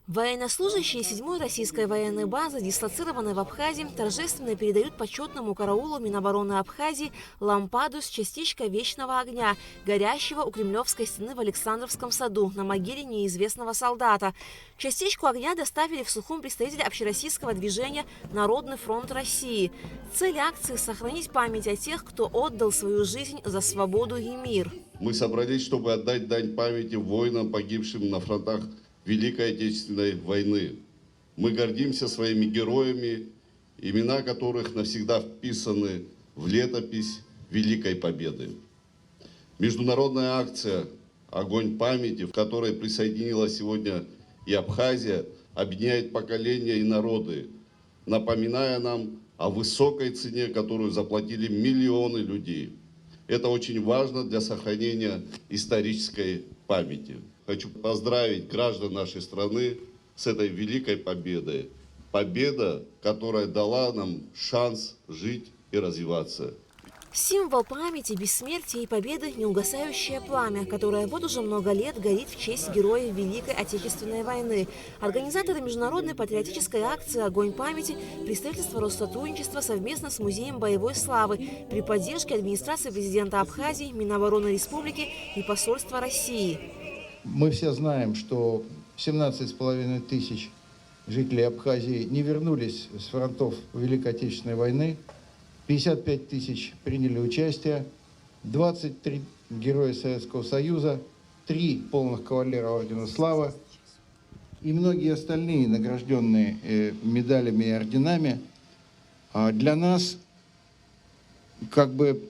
Военнослужащие 7-й российской военной базы, дислоцированной в Абхазии, торжественно передают почетному караулу Минобороны Абхазии лампаду с частичкой вечного огня, горящего у Кремлевской стены в Александровском саду на могиле неизвестного солдата. Частичку огня доставили в Сухум представители общероссийского движения «Народный фронт России». Цель акции – сохранить память о тех, кто отдал свою жизнь за свободу и мир. Мы собрались, чтобы отдать дань памяти воинам, погибшим на фронтах Великой Отечественной войны. Мы гордимся своими героями, имена которых навсегда вписаны в летопись Великой Победы. Международная акция «Огонь памяти», в которой присоединилась сегодня и Абхазия, объединяет поколения и народы, напоминая нам о высокой цене, которую заплатили миллионы людей. Это очень важно для сохранения исторической памяти. Хочу поздравить граждан нашей страны с этой великой победой. Победа, которая дала нам шанс жить и развиваться. Символ памяти, бессмертия и победы – неугасающее пламя, которое вот уже много лет горит в честь героев Великой Отечественной войны. Организаторы международной патриотической акции «Огонь памяти» представительство Россотрудничества совместно с Музеем боевой славы при поддержке администрации президента Абхазии, Минобороны Республики и посольства России. Мы все знаем, что 17,5 тысяч жителей Абхазии не вернулись с фронтов Великой Отечественной войны. 55 тысяч приняли участие, 23 героя Советского Союза, 3 полных кавалера ордена Славы и многие остальные, награжденные медалями и орденами, для нас как бы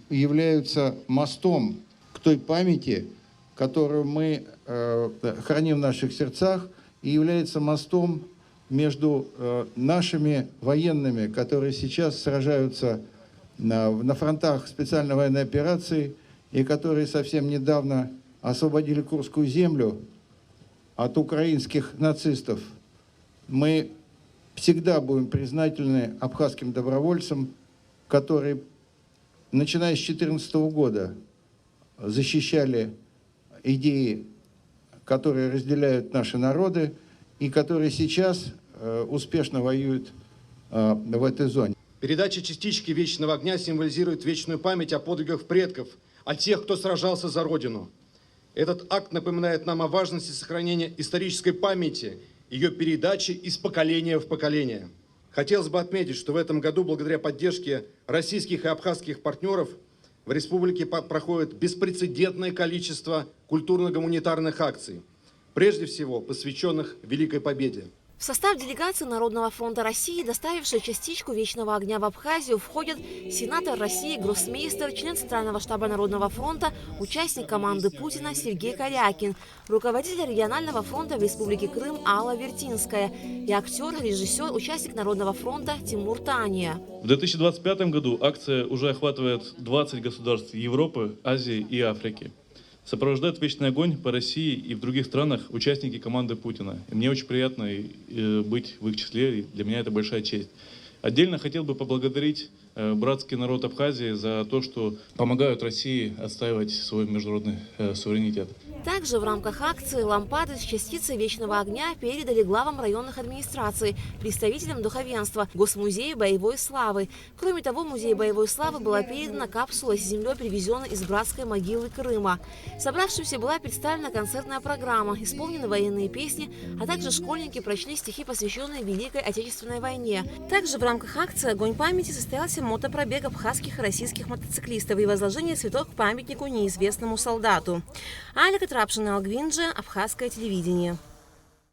являются мостом к той памяти, которую мы храним в наших сердцах, и является мостом между нашими военными, которые сейчас сражаются на фронтах специальной военной операции и которые совсем недавно освободили Курскую землю от украинских нацистов. Мы всегда будем признательны абхазским добровольцам, которые, начиная с 2014 года, защищали идеи, которые разделяют наши народы, и которые сейчас успешно воюют в этой зоне. Передача частички вечного огня символизирует вечную память о подвигах предков, о тех, кто сражался за Родину. Этот акт напоминает нам о важности сохранения исторической памяти, ее передачи из поколения в поколение. Хотелось бы отметить, что в этом году, благодаря поддержке российских и абхазских партнеров, в республике проходит беспрецедентное количество культурно-гуманитарных акций, прежде всего посвященных Великой Победе. В состав делегации Народного фронта России, доставившей частичку вечного огня в Абхазию, входят сенатор России, гроссмейстер, член Центрального штаба Народного фронта, участник команды Путина Сергей Корякин, руководитель регионального фронта в Республике Крым Алла Вертинская и актер, режиссер, участник Народного фронта Тимур Тания. В 2025 году акция уже охватывает 20 государств Европы, Азии и Африки. Сопровождает вечный огонь по России и в других странах участники команды Путина. И мне очень приятно быть в их числе, и для меня это большая честь. Отдельно хотел бы поблагодарить братский народ Абхазии за то, что помогают России отстаивать свой международный суверенитет. Также в рамках акции лампады с частицей вечного огня передали главам районных администраций, представителям духовенства, Госмузею боевой славы. Кроме того, в Музей боевой славы была передана капсула с землей, привезенной из братской могилы Крыма. Собравшимся была представлена концертная программа, исполнены военные песни, а также школьники прочли стихи, посвященные Великой Отечественной войне. Также в рамках акции «Огонь памяти» состоялся мотопробег абхазских и российских мотоциклистов и возложение цветов к памятнику неизвестному солдату. Алика Трапшина, Алгвинджи, Абхазское телевидение.